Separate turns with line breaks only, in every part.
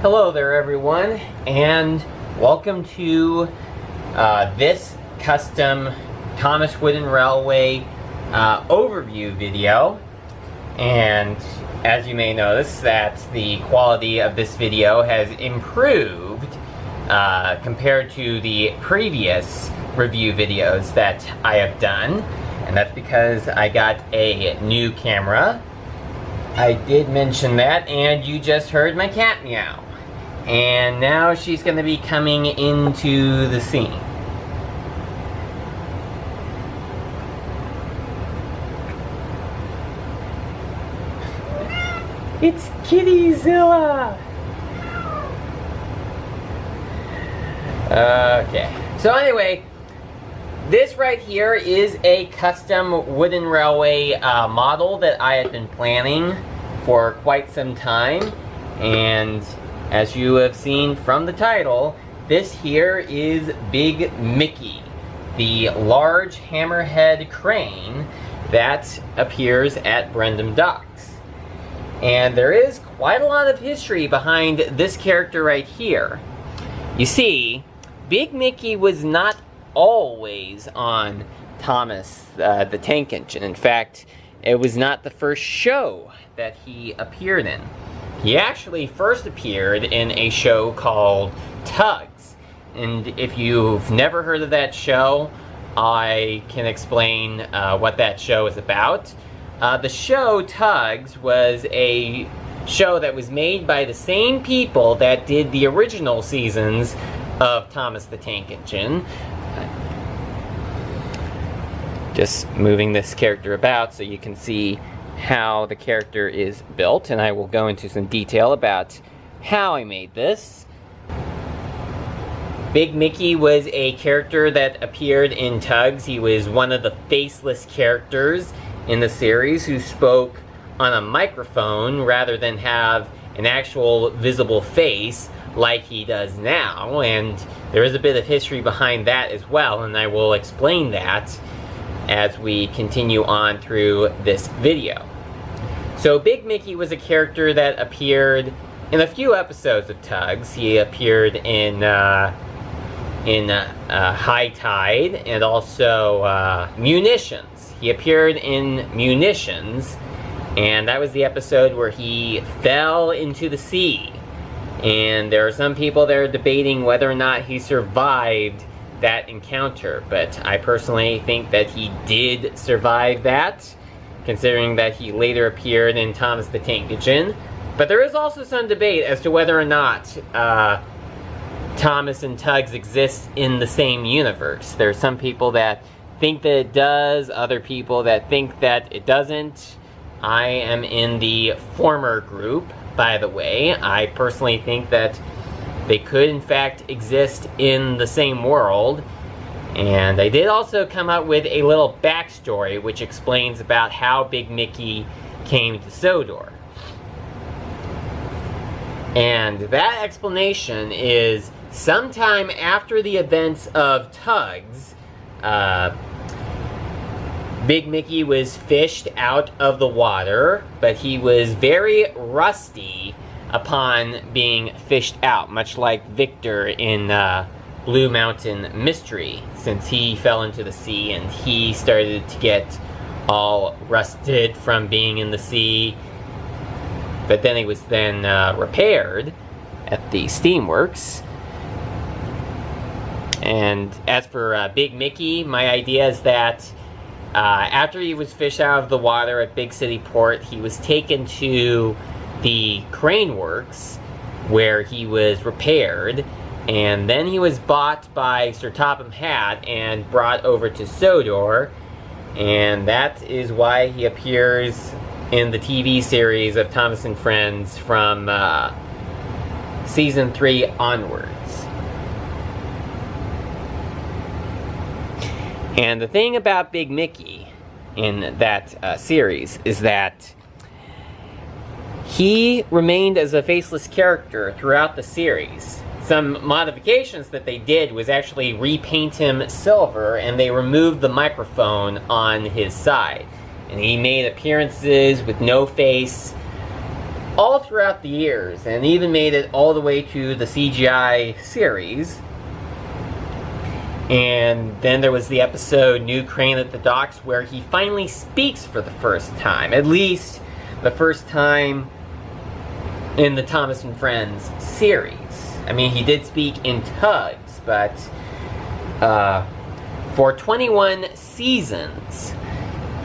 Hello there everyone, and welcome to this custom Thomas Wooden Railway overview video. And as you may notice, that the quality of this video has improved compared to the previous review videos that I have done, and that's because I got a new camera. I did mention that, and you just heard my cat meow. And now she's going to be coming into the scene. It's Kittyzilla! Okay, so anyway, this right here is a custom wooden railway model that I had been planning for quite some time, and as you have seen from the title, this here is Big Mickey, the large hammerhead crane that appears at Brendam Docks. And there is quite a lot of history behind this character right here. You see, Big Mickey was not always on Thomas the Tank Engine. In fact, it was not the first show that he appeared in. He actually first appeared in a show called TUGS. And if you've never heard of that show, I can explain what that show is about. The show TUGS was a show that was made by the same people that did the original seasons of Thomas the Tank Engine. Just moving this character about so you can see how the character is built, and I will go into some detail about how I made this. Big Mickey was a character that appeared in TUGS. He was one of the faceless characters in the series who spoke on a microphone rather than have an actual visible face like he does now, and there is a bit of history behind that as well, and I will explain that as we continue on through this video. So Big Mickey was a character that appeared in a few episodes of TUGS. He appeared in High Tide and also Munitions. He appeared in Munitions, and that was the episode where he fell into the sea. And there are some people that are debating whether or not he survived that encounter, but I personally think that he did survive that, considering that he later appeared in Thomas the Tank Engine. But there is also some debate as to whether or not Thomas and TUGS exist in the same universe. There are some people that think that it does, other people that think that it doesn't. I am in the former group, by the way. I personally think that they could in fact exist in the same world. And I did also come up with a little backstory which explains about how Big Mickey came to Sodor. And that explanation is sometime after the events of TUGS, Big Mickey was fished out of the water, but he was very rusty upon being fished out, much like Victor in Blue Mountain Mystery, since he fell into the sea and he started to get all rusted from being in the sea. But then he was then repaired at the steamworks. And as for Big Mickey, my idea is that after he was fished out of the water at Big City Port, he was taken to the crane works where he was repaired, and then he was bought by Sir Topham Hatt and brought over to Sodor, and that is why he appears in the TV series of Thomas and Friends from season 3 onwards. And the thing about Big Mickey in that series is that he remained as a faceless character throughout the series. Some modifications that they did was actually repaint him silver, and they removed the microphone on his side. And he made appearances with no face all throughout the years, and even made it all the way to the CGI series. And then there was the episode New Crane at the Docks, where he finally speaks for the first time. At least the first time in the Thomas and Friends series. I mean, he did speak in TUGS, but for 21 seasons,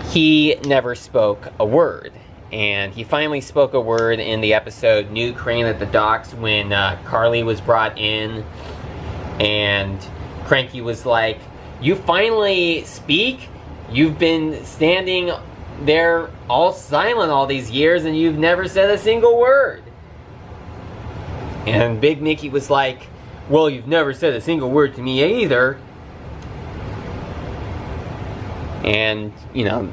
he never spoke a word. And he finally spoke a word in the episode New Crane at the Docks, when Carly was brought in, and Cranky was like, "You finally speak? You've been standing there all silent all these years and you've never said a single word." And Big Mickey was like, "Well, you've never said a single word to me either." And, you know,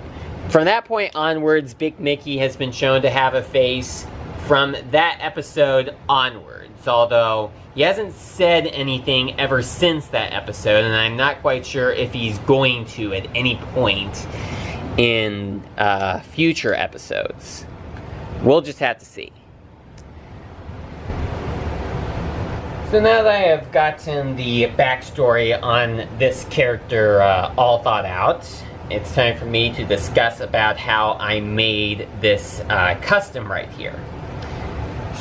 from that point onwards, Big Mickey has been shown to have a face from that episode onwards, although he hasn't said anything ever since that episode, and I'm not quite sure if he's going to at any point in future episodes. We'll just have to see. So now that I have gotten the backstory on this character all thought out, it's time for me to discuss about how I made this custom right here.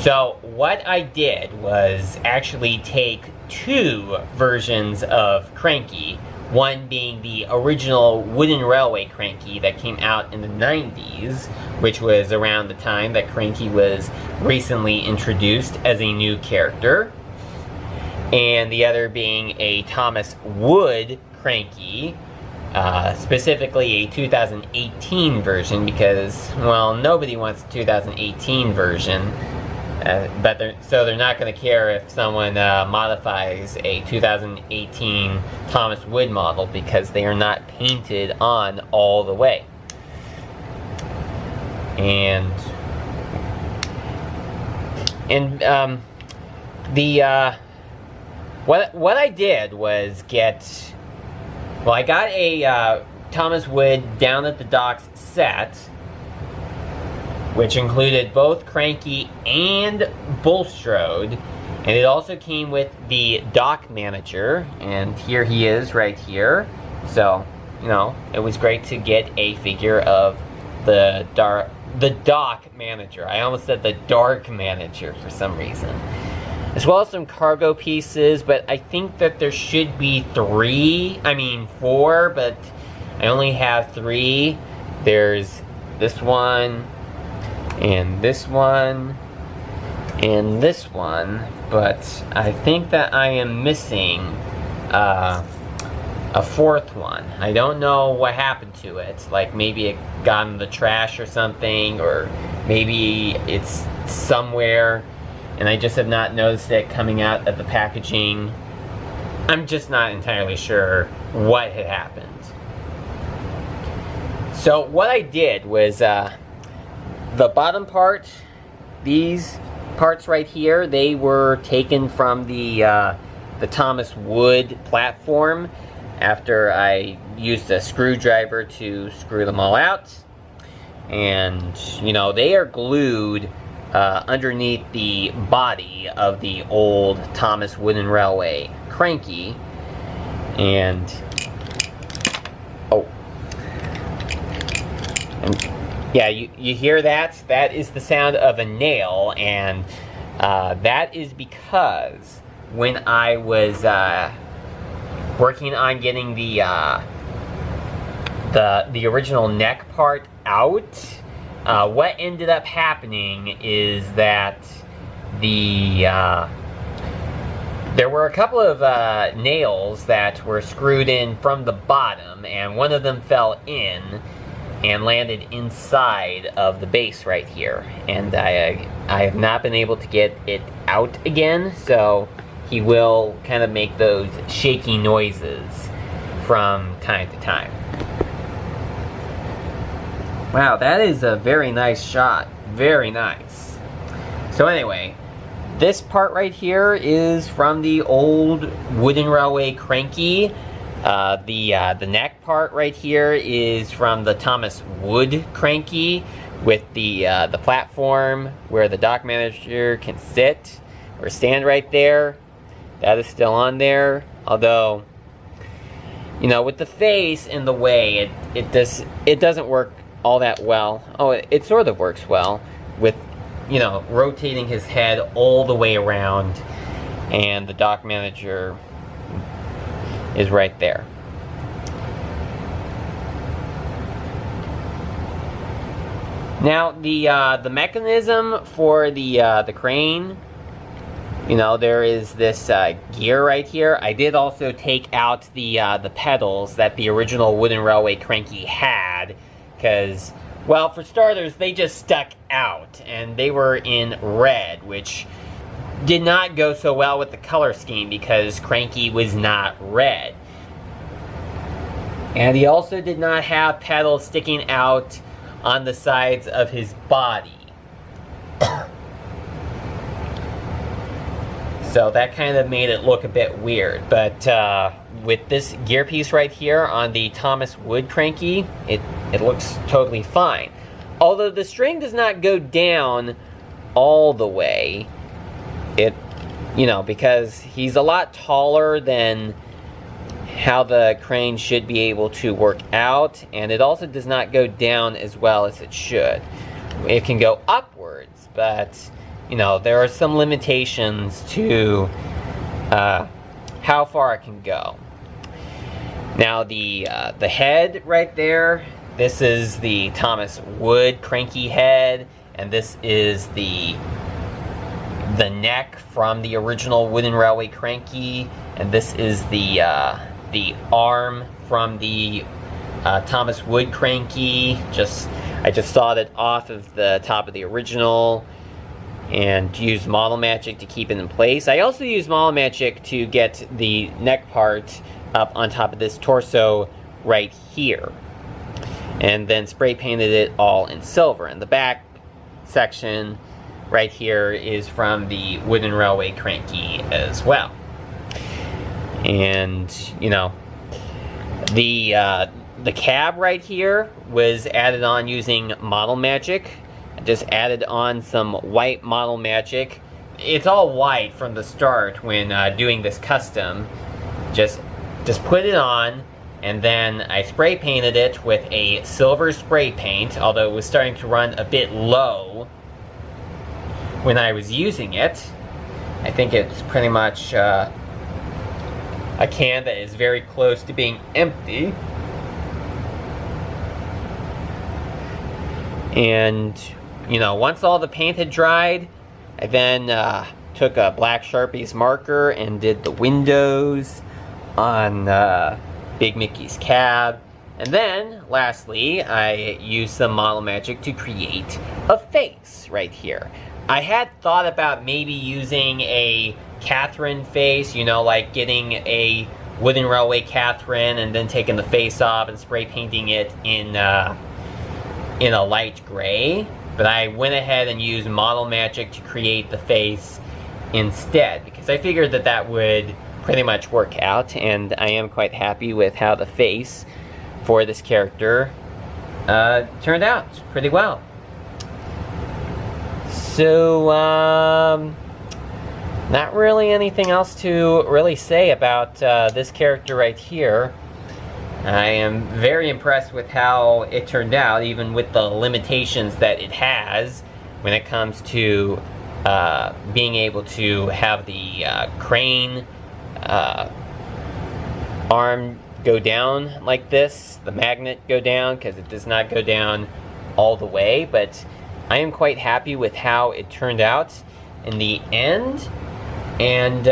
So what I did was actually take two versions of Cranky, one being the original Wooden Railway Cranky that came out in the 90s, which was around the time that Cranky was recently introduced as a new character, and the other being a Thomas Wood Cranky, specifically a 2018 version, because, well, nobody wants a 2018 version. So they're not going to care if someone modifies a 2018 Thomas Wood model, because they are not painted on all the way. And what I did was I got a Thomas Wood Down at the Docks set, which included both Cranky and Bulstrode, and it also came with the dock manager, and here he is right here. So, you know, it was great to get a figure of the dock manager. I almost said the dark manager for some reason. As well as some cargo pieces, but I think that there should be four, but I only have three. There's this one, and this one, and this one, but I think that I am missing a fourth one. I don't know what happened to it. Like, maybe it got in the trash or something, or maybe it's somewhere and I just have not noticed it coming out of the packaging. I'm just not entirely sure what had happened. So what I did was the bottom part, these parts right here, they were taken from the Thomas Wood platform after I used a screwdriver to screw them all out. And, you know, they are glued underneath the body of the old Thomas Wooden Railway Cranky. And yeah, you hear that? That is the sound of a nail, and that is because when I was working on getting the original neck part out, what ended up happening is that there were a couple of nails that were screwed in from the bottom, and one of them fell in and landed inside of the base right here. And I have not been able to get it out again, so he will kind of make those shaky noises from time to time. Wow, that is a very nice shot. Very nice. So anyway, this part right here is from the old Wooden Railway Cranky. The neck part right here is from the Thomas Wood Cranky, with the platform where the dock manager can sit or stand right there. That is still on there, although, you know, with the face in the way, it doesn't work all that well. Oh, it sort of works well with, you know, rotating his head all the way around, and the dock manager is right there. Now, the mechanism for the crane, you know, there is this gear right here. I did also take out the pedals that the original Wooden Railway Cranky had, because, well, for starters, they just stuck out, and they were in red, which did not go so well with the color scheme because Cranky was not red. And he also did not have pedals sticking out on the sides of his body. So that kind of made it look a bit weird. But with this gear piece right here on the Thomas Wood Cranky, it looks totally fine. Although the string does not go down all the way. You know, because he's a lot taller than how the crane should be able to work out, and it also does not go down as well as it should. It can go upwards, but, you know, there are some limitations to how far it can go. Now, the head right there, this is the Thomas Wood Cranky head, and this is the neck from the original Wooden Railway Cranky, and this is the arm from the Thomas Wood Cranky. I just sawed it off of the top of the original and used Model Magic to keep it in place. I also used Model Magic to get the neck part up on top of this torso right here, and then spray painted it all in silver. And the back section right here is from the Wooden Railway Cranky as well. And, you know, the cab right here was added on using Model Magic. I just added on some white Model Magic. It's all white from the start when doing this custom. Just put it on, and then I spray painted it with a silver spray paint, although it was starting to run a bit low when I was using it. I think it's pretty much a can that is very close to being empty. And, you know, once all the paint had dried, I then took a black Sharpie's marker and did the windows on Big Mickey's cab. And then, lastly, I used some Model Magic to create a face right here. I had thought about maybe using a Catherine face, you know, like getting a Wooden Railway Catherine and then taking the face off and spray painting it in a light gray. But I went ahead and used Model Magic to create the face instead, because I figured that that would pretty much work out, and I am quite happy with how the face for this character turned out pretty well. So, not really anything else to really say about this character right here. I am very impressed with how it turned out, even with the limitations that it has when it comes to being able to have the crane arm go down like this, the magnet go down, because it does not go down all the way, but I am quite happy with how it turned out in the end. And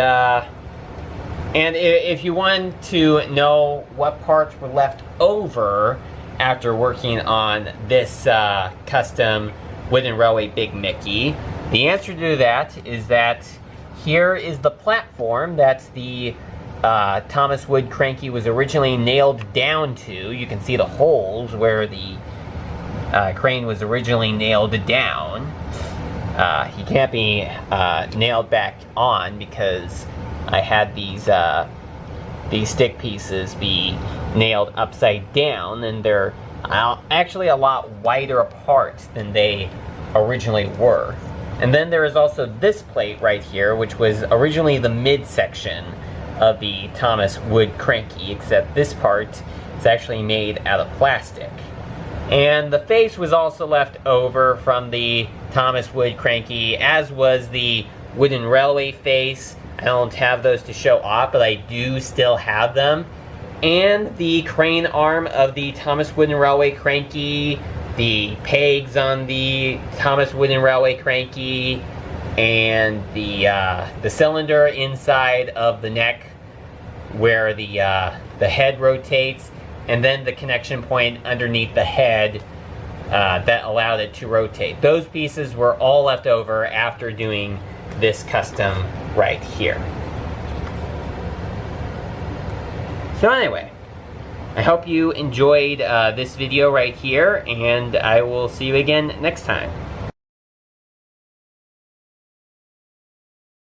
if you want to know what parts were left over after working on this custom Wooden Railway Big Mickey, the answer to that is that here is the platform that the Thomas Wood Cranky was originally nailed down to. You can see the holes where the crane was originally nailed down. He can't be nailed back on because I had these stick pieces be nailed upside down, and they're actually a lot wider apart than they originally were. And then there is also this plate right here, which was originally the midsection of the Thomas Wood Cranky, except this part is actually made out of plastic. And the face was also left over from the Thomas Wood Cranky, as was the wooden railway face. I don't have those to show off, but I do still have them. And the crane arm of the Thomas Wooden Railway Cranky, the pegs on the Thomas Wooden Railway Cranky, and the cylinder inside of the neck where the head rotates, and then the connection point underneath the head that allowed it to rotate. Those pieces were all left over after doing this custom right here. So anyway, I hope you enjoyed this video right here, and I will see you again next time.